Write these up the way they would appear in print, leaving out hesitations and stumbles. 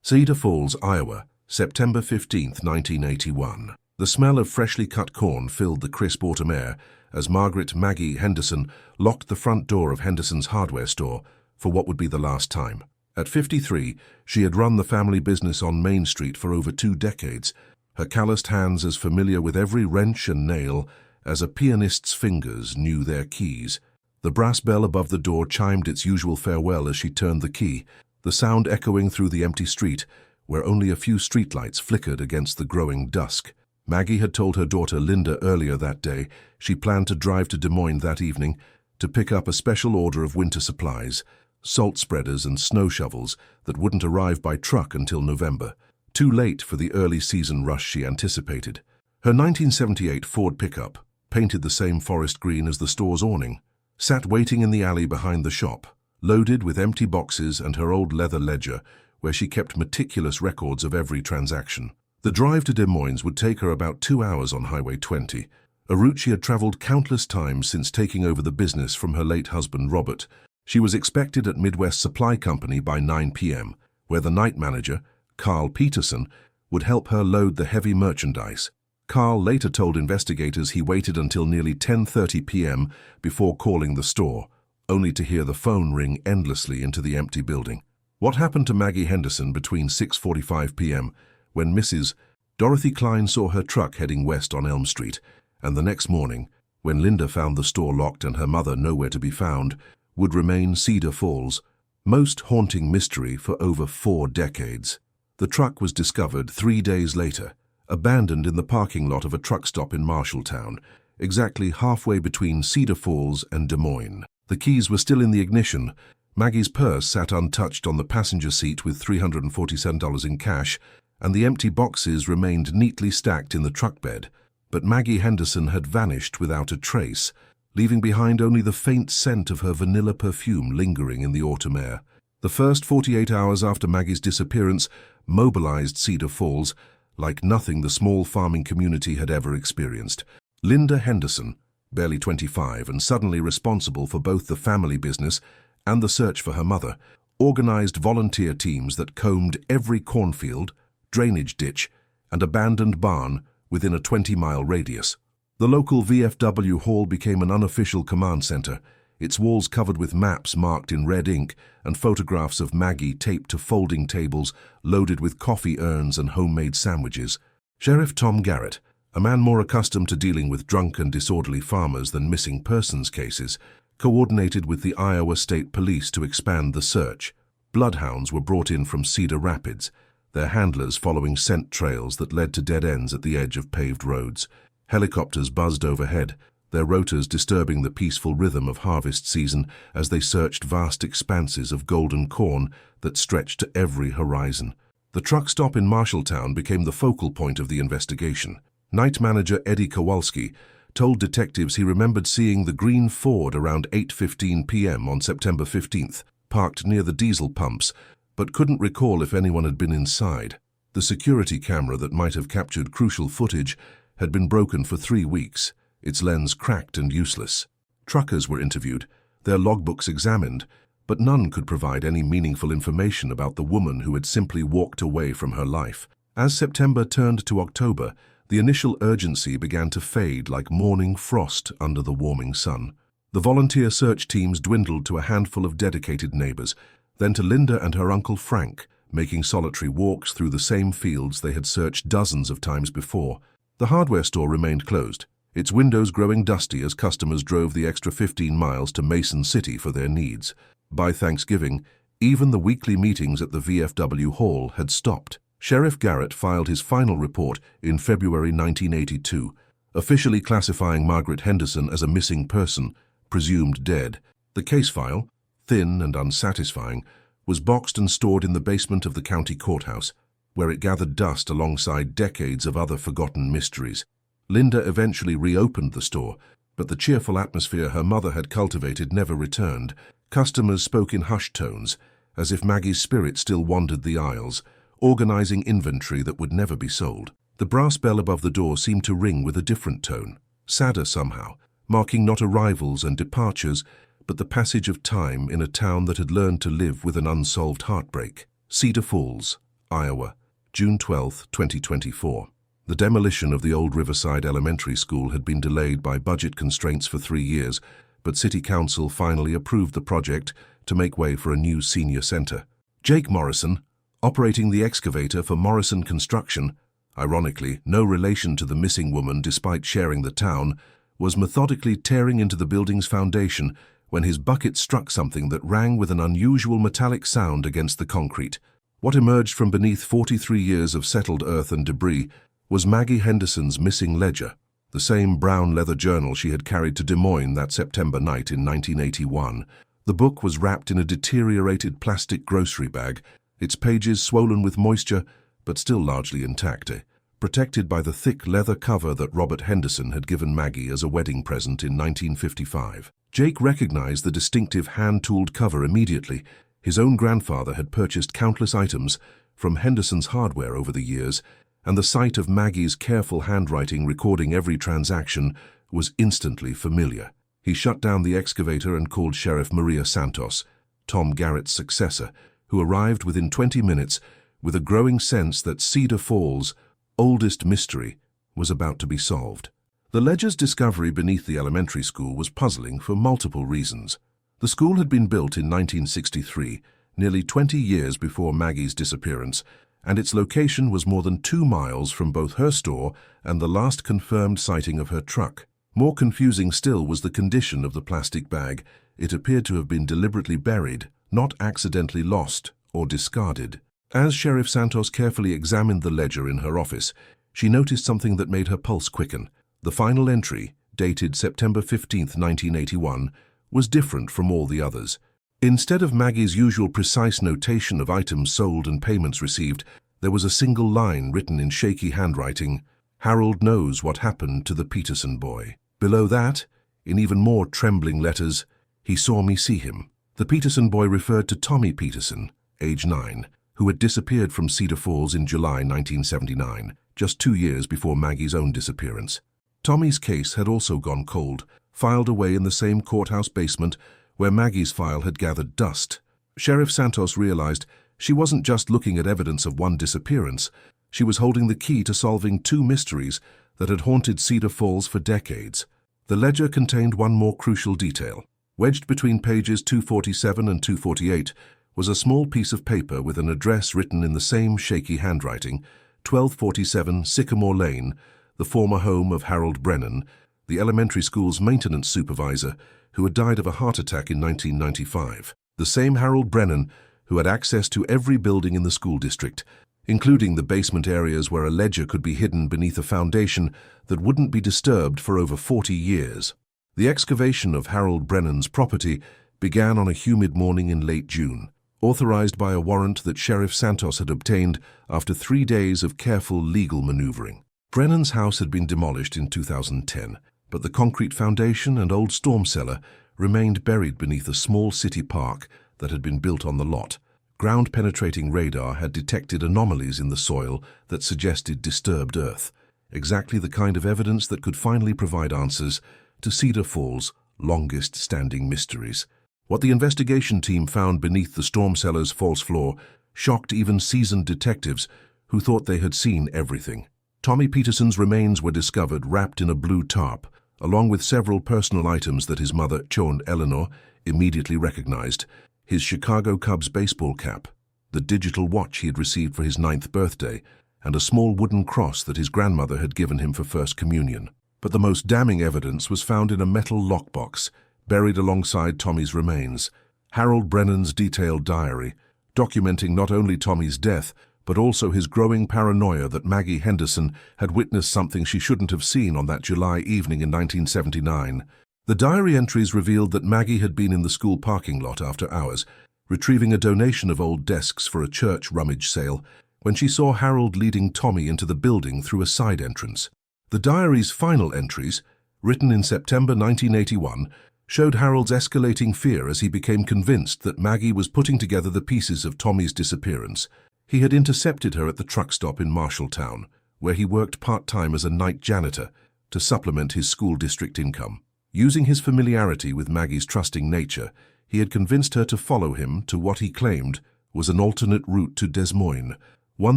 Cedar Falls, Iowa, September 15, 1981. The smell of freshly cut corn filled the crisp autumn air as Margaret Maggie Henderson locked the front door of Henderson's hardware store for what would be the last time. At 53, she had run the family business on Main Street for over 2 decades, her calloused hands as familiar with every wrench and nail as a pianist's fingers knew their keys. The brass bell above the door chimed its usual farewell as she turned the key, the sound echoing through the empty street, where only a few streetlights flickered against the growing dusk. Maggie had told her daughter Linda earlier that day she planned to drive to Des Moines that evening to pick up a special order of winter supplies, salt spreaders and snow shovels that wouldn't arrive by truck until November, too late for the early season rush she anticipated. Her 1978 Ford pickup, painted the same forest green as the store's awning, sat waiting in the alley behind the shop, loaded with empty boxes and her old leather ledger, where she kept meticulous records of every transaction. The drive to Des Moines would take her about 2 hours on Highway 20, a route she had traveled countless times since taking over the business from her late husband Robert. She was expected at Midwest Supply Company by 9 p.m., where the night manager, Carl Peterson, would help her load the heavy merchandise. Carl later told investigators he waited until nearly 10:30 p.m. before calling the store, only to hear the phone ring endlessly into the empty building. What happened to Maggie Henderson between 6:45 p.m., when Mrs. Dorothy Klein saw her truck heading west on Elm Street, and the next morning, when Linda found the store locked and her mother nowhere to be found, would remain Cedar Falls' most haunting mystery for over 4 decades. The truck was discovered 3 days later, abandoned in the parking lot of a truck stop in Marshalltown, exactly halfway between Cedar Falls and Des Moines. The keys were still in the ignition. Maggie's purse sat untouched on the passenger seat with $347 in cash, and the empty boxes remained neatly stacked in the truck bed. But Maggie Henderson had vanished without a trace, leaving behind only the faint scent of her vanilla perfume lingering in the autumn air. The first 48 hours after Maggie's disappearance mobilized Cedar Falls like nothing the small farming community had ever experienced. Linda Henderson, barely 25 and suddenly responsible for both the family business and the search for her mother, organized volunteer teams that combed every cornfield, drainage ditch, and abandoned barn within a 20-mile radius. The local VFW hall became an unofficial command center, its walls covered with maps marked in red ink and photographs of Maggie taped to folding tables loaded with coffee urns and homemade sandwiches. Sheriff Tom Garrett, a man more accustomed to dealing with drunk and disorderly farmers than missing persons cases, coordinated with the Iowa State Police to expand the search. Bloodhounds were brought in from Cedar Rapids, their handlers following scent trails that led to dead ends at the edge of paved roads. Helicopters buzzed overhead, their rotors disturbing the peaceful rhythm of harvest season as they searched vast expanses of golden corn that stretched to every horizon. The truck stop in Marshalltown became the focal point of the investigation. Night manager Eddie Kowalski told detectives he remembered seeing the green Ford around 8:15 p.m. on September 15th, parked near the diesel pumps, but couldn't recall if anyone had been inside. The security camera that might have captured crucial footage had been broken for 3 weeks, its lens cracked and useless. Truckers were interviewed, their logbooks examined, but none could provide any meaningful information about the woman who had simply walked away from her life. As September turned to October, the initial urgency began to fade like morning frost under the warming sun. The volunteer search teams dwindled to a handful of dedicated neighbors, then to Linda and her uncle Frank, making solitary walks through the same fields they had searched dozens of times before. The hardware store remained closed, its windows growing dusty as customers drove the extra 15 miles to Mason City for their needs. By Thanksgiving, even the weekly meetings at the VFW hall had stopped. Sheriff Garrett filed his final report in February 1982, officially classifying Margaret Henderson as a missing person, presumed dead. The case file, thin and unsatisfying, was boxed and stored in the basement of the county courthouse, where it gathered dust alongside decades of other forgotten mysteries. Linda eventually reopened the store, but the cheerful atmosphere her mother had cultivated never returned. Customers spoke in hushed tones, as if Maggie's spirit still wandered the aisles, organizing inventory that would never be sold. The brass bell above the door seemed to ring with a different tone, sadder somehow, marking not arrivals and departures, but the passage of time in a town that had learned to live with an unsolved heartbreak. Cedar Falls, Iowa, June 12, 2024. The demolition of the old Riverside Elementary School had been delayed by budget constraints for 3 years, but City Council finally approved the project to make way for a new senior center. Jake Morrison, operating the excavator for Morrison Construction, ironically no relation to the missing woman despite sharing the town, was methodically tearing into the building's foundation when his bucket struck something that rang with an unusual metallic sound against the concrete. What emerged from beneath 43 years of settled earth and debris was Maggie Henderson's missing ledger, the same brown leather journal she had carried to Des Moines that September night in 1981. The book was wrapped in a deteriorated plastic grocery bag, its pages swollen with moisture but still largely intact, protected by the thick leather cover that Robert Henderson had given Maggie as a wedding present in 1955. Jake recognized the distinctive hand-tooled cover immediately. His own grandfather had purchased countless items from Henderson's hardware over the years, and the sight of Maggie's careful handwriting recording every transaction was instantly familiar. He shut down the excavator and called Sheriff Maria Santos, Tom Garrett's successor, who arrived within 20 minutes with a growing sense that Cedar Falls' oldest mystery was about to be solved. The ledger's discovery beneath the elementary school was puzzling for multiple reasons. The school had been built in 1963, nearly 20 years before Maggie's disappearance, and its location was more than 2 miles from both her store and the last confirmed sighting of her truck. More confusing still was the condition of the plastic bag. It appeared to have been deliberately buried, not accidentally lost or discarded. As Sheriff Santos carefully examined the ledger in her office, she noticed something that made her pulse quicken. The final entry, dated September 15, 1981, was different from all the others. Instead of Maggie's usual precise notation of items sold and payments received, there was a single line written in shaky handwriting: "Harold knows what happened to the Peterson boy." Below that, in even more trembling letters, "He saw me see him." The Peterson boy referred to Tommy Peterson, age 9, who had disappeared from Cedar Falls in July 1979, just 2 years before Maggie's own disappearance. Tommy's case had also gone cold, filed away in the same courthouse basement where Maggie's file had gathered dust. Sheriff Santos realized she wasn't just looking at evidence of one disappearance. She was holding the key to solving 2 mysteries that had haunted Cedar Falls for decades. The ledger contained one more crucial detail. Wedged between pages 247 and 248 was a small piece of paper with an address written in the same shaky handwriting: 1247 Sycamore Lane, the former home of Harold Brennan, the elementary school's maintenance supervisor, who had died of a heart attack in 1995. The same Harold Brennan who had access to every building in the school district, including the basement areas where a ledger could be hidden beneath a foundation that wouldn't be disturbed for over 40 years. The excavation of Harold Brennan's property began on a humid morning in late June, authorized by a warrant that Sheriff Santos had obtained after 3 days of careful legal maneuvering. Brennan's house had been demolished in 2010, but the concrete foundation and old storm cellar remained buried beneath a small city park that had been built on the lot. Ground-penetrating radar had detected anomalies in the soil that suggested disturbed earth, exactly the kind of evidence that could finally provide answers to Cedar Falls' longest-standing mysteries. What the investigation team found beneath the storm cellar's false floor shocked even seasoned detectives who thought they had seen everything. Tommy Peterson's remains were discovered wrapped in a blue tarp, along with several personal items that his mother, Chon Eleanor, immediately recognized: his Chicago Cubs baseball cap, the digital watch he had received for his 9th birthday, and a small wooden cross that his grandmother had given him for First Communion. But the most damning evidence was found in a metal lockbox, buried alongside Tommy's remains: Harold Brennan's detailed diary, documenting not only Tommy's death, but also his growing paranoia that Maggie Henderson had witnessed something she shouldn't have seen on that July evening in 1979. The diary entries revealed that Maggie had been in the school parking lot after hours, retrieving a donation of old desks for a church rummage sale, when she saw Harold leading Tommy into the building through a side entrance. The diary's final entries, written in September 1981, showed Harold's escalating fear as he became convinced that Maggie was putting together the pieces of Tommy's disappearance. He had intercepted her at the truck stop in Marshalltown, where he worked part-time as a night janitor to supplement his school district income. Using his familiarity with Maggie's trusting nature, he had convinced her to follow him to what he claimed was an alternate route to Des Moines, one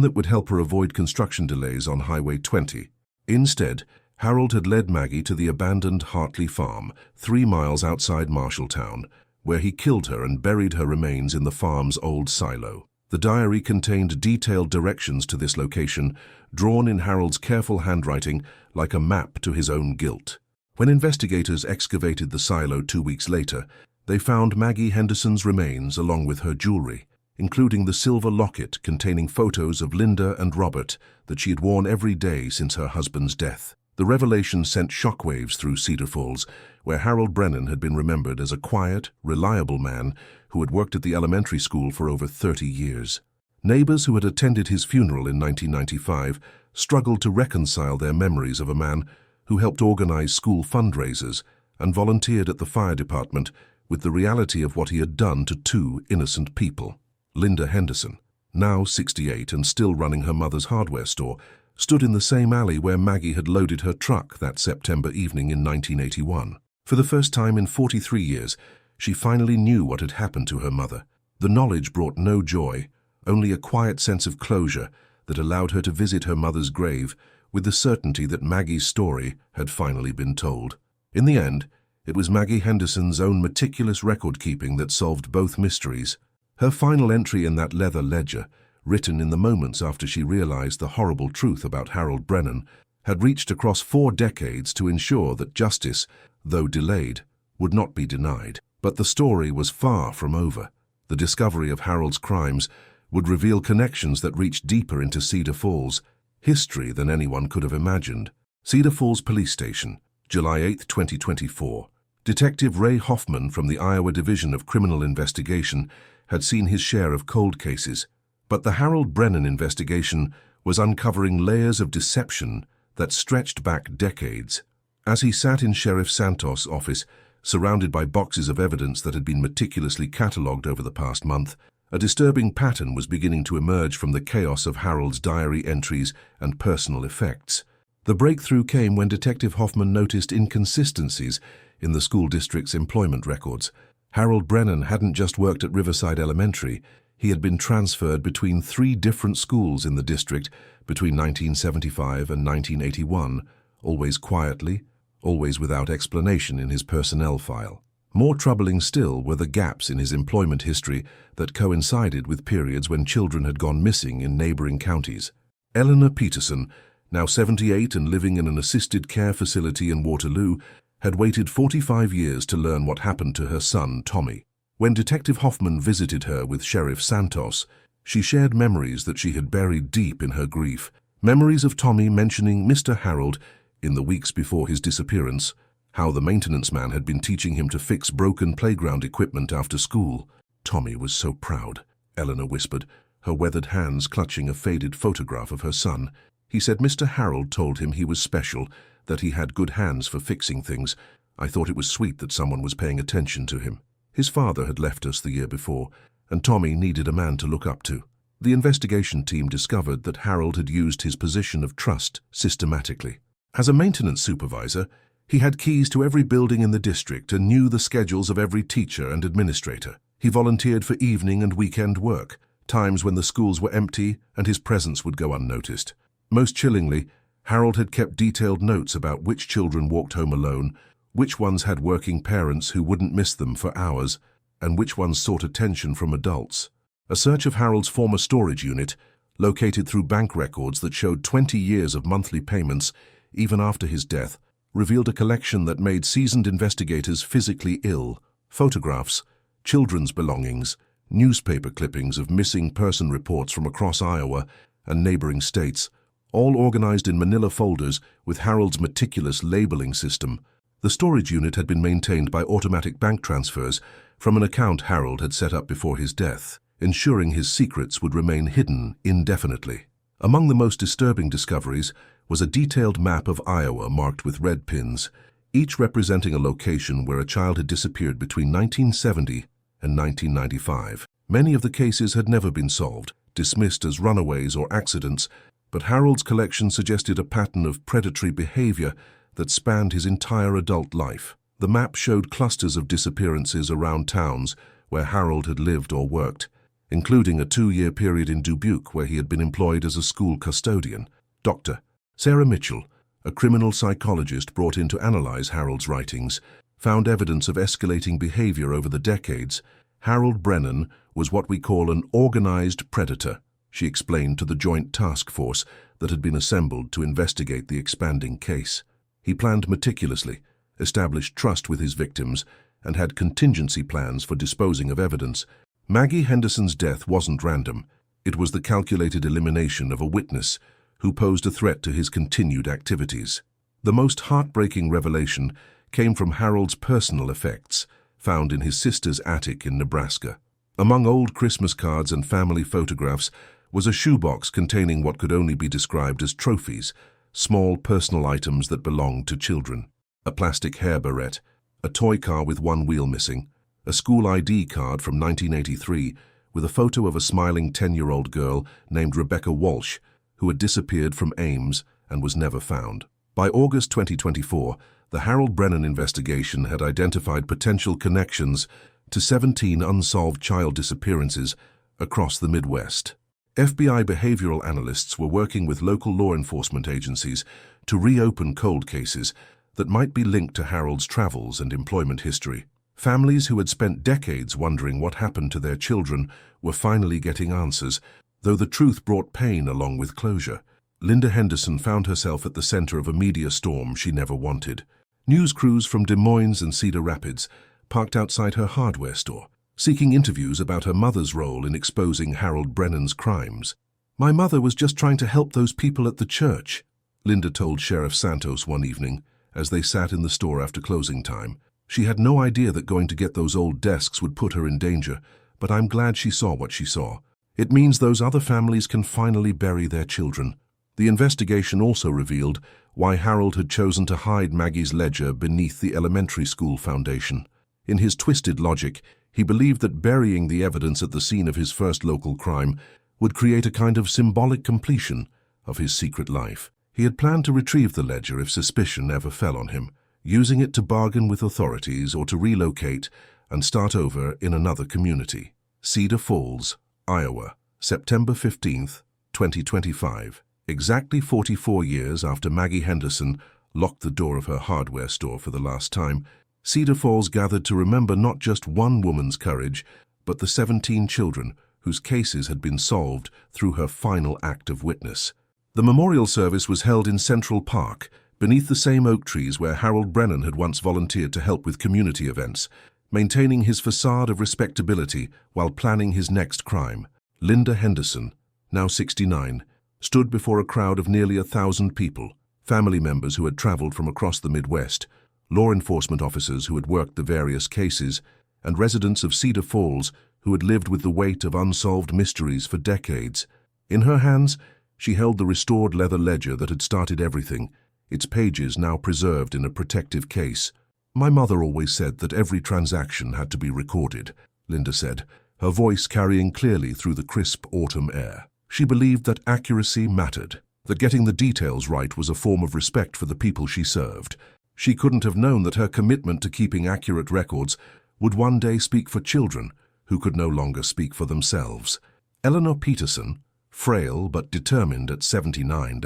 that would help her avoid construction delays on Highway 20. Instead, Harold had led Maggie to the abandoned Hartley farm, 3 miles outside Marshalltown, where he killed her and buried her remains in the farm's old silo. The diary contained detailed directions to this location, drawn in Harold's careful handwriting like a map to his own guilt. When investigators excavated the silo 2 weeks later, they found Maggie Henderson's remains along with her jewelry, including the silver locket containing photos of Linda and Robert that she had worn every day since her husband's death. The revelation sent shockwaves through Cedar Falls, where Harold Brennan had been remembered as a quiet, reliable man who had worked at the elementary school for over 30 years. Neighbors who had attended his funeral in 1995 struggled to reconcile their memories of a man who helped organize school fundraisers and volunteered at the fire department with the reality of what he had done to 2 innocent people. Linda Henderson, now 68 and still running her mother's hardware store, stood in the same alley where Maggie had loaded her truck that September evening in 1981. For the first time in 43 years, she finally knew what had happened to her mother. The knowledge brought no joy, only a quiet sense of closure that allowed her to visit her mother's grave with the certainty that Maggie's story had finally been told. In the end, it was Maggie Henderson's own meticulous record-keeping that solved both mysteries. Her final entry in that leather ledger, written in the moments after she realized the horrible truth about Harold Brennan, had reached across 4 decades to ensure that justice, though delayed, would not be denied. But the story was far from over. The discovery of Harold's crimes would reveal connections that reached deeper into Cedar Falls, history than anyone could have imagined. Cedar Falls Police Station, July 8, 2024. Detective Ray Hoffman from the Iowa Division of Criminal Investigation had seen his share of cold cases, but the Harold Brennan investigation was uncovering layers of deception that stretched back decades. As he sat in Sheriff Santos' office, surrounded by boxes of evidence that had been meticulously catalogued over the past month, a disturbing pattern was beginning to emerge from the chaos of Harold's diary entries and personal effects. The breakthrough came when Detective Hoffman noticed inconsistencies in the school district's employment records. Harold Brennan hadn't just worked at Riverside Elementary. He had been transferred between 3 different schools in the district between 1975 and 1981, always quietly, always without explanation in his personnel file. More troubling still were the gaps in his employment history that coincided with periods when children had gone missing in neighboring counties. Eleanor Peterson, now 78 and living in an assisted care facility in Waterloo, had waited 45 years to learn what happened to her son, Tommy. When Detective Hoffman visited her with Sheriff Santos, she shared memories that she had buried deep in her grief. Memories of Tommy mentioning Mr. Harold in the weeks before his disappearance, how the maintenance man had been teaching him to fix broken playground equipment after school. Tommy was so proud, Eleanor whispered, her weathered hands clutching a faded photograph of her son. He said Mr. Harold told him he was special, that he had good hands for fixing things. I thought it was sweet that someone was paying attention to him. His father had left us the year before, and Tommy needed a man to look up to. The investigation team discovered that Harold had used his position of trust systematically. As a maintenance supervisor, he had keys to every building in the district and knew the schedules of every teacher and administrator. He volunteered for evening and weekend work, times when the schools were empty and his presence would go unnoticed. Most chillingly, Harold had kept detailed notes about which children walked home alone, which ones had working parents who wouldn't miss them for hours, and which ones sought attention from adults. A search of Harold's former storage unit, located through bank records that showed 20 years of monthly payments, even after his death, revealed a collection that made seasoned investigators physically ill. Photographs, children's belongings, newspaper clippings of missing person reports from across Iowa and neighboring states, all organized in manila folders with Harold's meticulous labeling system. The storage unit had been maintained by automatic bank transfers from an account Harold had set up before his death, ensuring his secrets would remain hidden indefinitely. Among the most disturbing discoveries was a detailed map of Iowa marked with red pins, each representing a location where a child had disappeared between 1970 and 1995. Many of the cases had never been solved, dismissed as runaways or accidents, but Harold's collection suggested a pattern of predatory behavior that spanned his entire adult life. The map showed clusters of disappearances around towns where Harold had lived or worked, including a 2-year period in Dubuque where he had been employed as a school custodian. Dr. Sarah Mitchell, a criminal psychologist brought in to analyze Harold's writings, found evidence of escalating behavior over the decades. Harold Brennan was what we call an organized predator, she explained to the joint task force that had been assembled to investigate the expanding case. He planned meticulously, established trust with his victims, and had contingency plans for disposing of evidence. Maggie Henderson's death wasn't random. It was the calculated elimination of a witness who posed a threat to his continued activities. The most heartbreaking revelation came from Harold's personal effects, found in his sister's attic in Nebraska. Among old Christmas cards and family photographs was a shoebox containing what could only be described as trophies, small personal items that belonged to children. A plastic hair barrette, a toy car with one wheel missing, a school ID card from 1983 with a photo of a smiling 10-year-old girl named Rebecca Walsh, who had disappeared from Ames and was never found. By August 2024, the Harold Brennan investigation had identified potential connections to 17 unsolved child disappearances across the Midwest. FBI behavioral analysts were working with local law enforcement agencies to reopen cold cases that might be linked to Harold's travels and employment history. Families who had spent decades wondering what happened to their children were finally getting answers, though the truth brought pain along with closure. Linda Henderson found herself at the center of a media storm she never wanted. News crews from Des Moines and Cedar Rapids parked outside her hardware store, seeking interviews about her mother's role in exposing Harold Brennan's crimes. "My mother was just trying to help those people at the church," Linda told Sheriff Santos one evening as they sat in the store after closing time. She had no idea that going to get those old desks would put her in danger, but I'm glad she saw what she saw. It means those other families can finally bury their children. The investigation also revealed why Harold had chosen to hide Maggie's ledger beneath the elementary school foundation. In his twisted logic, he believed that burying the evidence at the scene of his first local crime would create a kind of symbolic completion of his secret life. He had planned to retrieve the ledger if suspicion ever fell on him, using it to bargain with authorities or to relocate and start over in another community. Cedar Falls, Iowa, September 15th, 2025. Exactly 44 years after Maggie Henderson locked the door of her hardware store for the last time, Cedar Falls gathered to remember not just one woman's courage, but the 17 children whose cases had been solved through her final act of witness. The memorial service was held in Central Park, beneath the same oak trees where Harold Brennan had once volunteered to help with community events, maintaining his facade of respectability while planning his next crime. Linda Henderson, now 69, stood before a crowd of nearly 1,000 people, family members who had traveled from across the Midwest, law enforcement officers who had worked the various cases, and residents of Cedar Falls who had lived with the weight of unsolved mysteries for decades. In her hands, she held the restored leather ledger that had started everything, its pages now preserved in a protective case. "My mother always said that every transaction had to be recorded," Linda said, her voice carrying clearly through the crisp autumn air. She believed that accuracy mattered, that getting the details right was a form of respect for the people she served. She couldn't have known that her commitment to keeping accurate records would one day speak for children who could no longer speak for themselves. Eleanor Peterson, frail but determined at 79,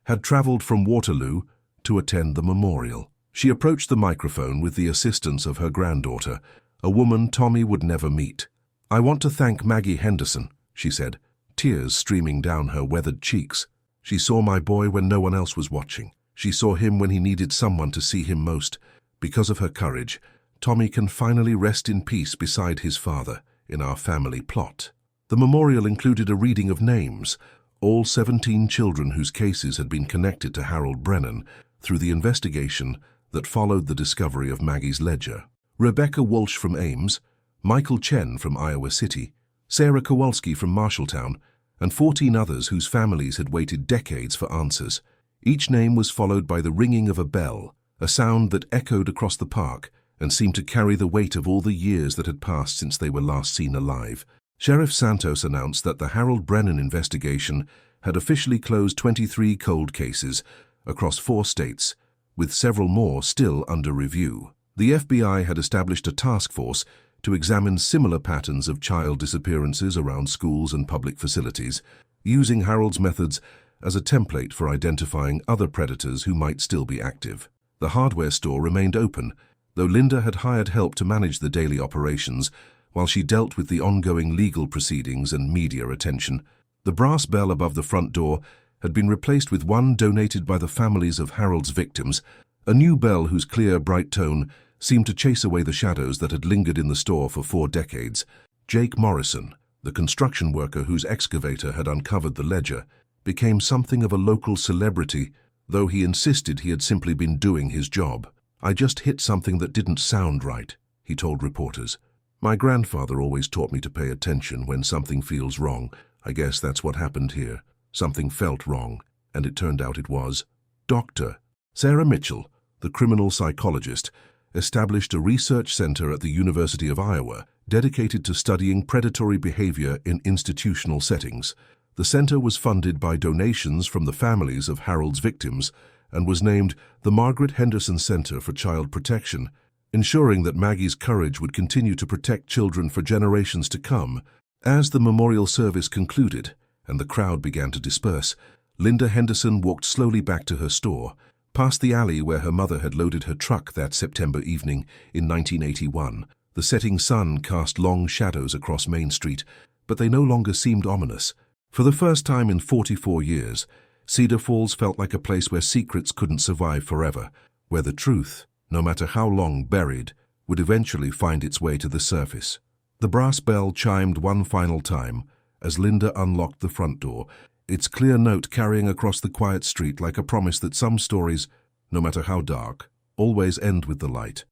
had traveled from Waterloo to attend the memorial. She approached the microphone with the assistance of her granddaughter, a woman Tommy would never meet. "I want to thank Maggie Henderson," she said, tears streaming down her weathered cheeks. "She saw my boy when no one else was watching. She saw him when he needed someone to see him most. Because of her courage, Tommy can finally rest in peace beside his father in our family plot." The memorial included a reading of names, all 17 children whose cases had been connected to Harold Brennan through the investigation that followed the discovery of Maggie's ledger. Rebecca Walsh from Ames, Michael Chen from Iowa City, Sarah Kowalski from Marshalltown, and 14 others whose families had waited decades for answers. Each name was followed by the ringing of a bell, a sound that echoed across the park and seemed to carry the weight of all the years that had passed since they were last seen alive. Sheriff Santos announced that the Harold Brennan investigation had officially closed 23 cold cases across 4 states, with several more still under review. The FBI had established a task force to examine similar patterns of child disappearances around schools and public facilities, using Harold's methods as a template for identifying other predators who might still be active. The hardware store remained open, though Linda had hired help to manage the daily operations while she dealt with the ongoing legal proceedings and media attention. The brass bell above the front door had been replaced with one donated by the families of Harold's victims, a new bell whose clear, bright tone seemed to chase away the shadows that had lingered in the store for 4 decades. Jake Morrison, the construction worker whose excavator had uncovered the ledger, became something of a local celebrity, though he insisted he had simply been doing his job. "I just hit something that didn't sound right," he told reporters. "My grandfather always taught me to pay attention when something feels wrong. I guess that's what happened here. Something felt wrong, and it turned out it was." Dr. Sarah Mitchell, the criminal psychologist, established a research center at the University of Iowa dedicated to studying predatory behavior in institutional settings. The center was funded by donations from the families of Harold's victims and was named the Margaret Henderson Center for Child Protection, ensuring that Maggie's courage would continue to protect children for generations to come. As the memorial service concluded and the crowd began to disperse, Linda Henderson walked slowly back to her store, past the alley where her mother had loaded her truck that September evening in 1981. The setting sun cast long shadows across Main Street, but they no longer seemed ominous. For the first time in 44 years, Cedar Falls felt like a place where secrets couldn't survive forever, where the truth, no matter how long buried, would eventually find its way to the surface. The brass bell chimed one final time as Linda unlocked the front door, its clear note carrying across the quiet street like a promise that some stories, no matter how dark, always end with the light.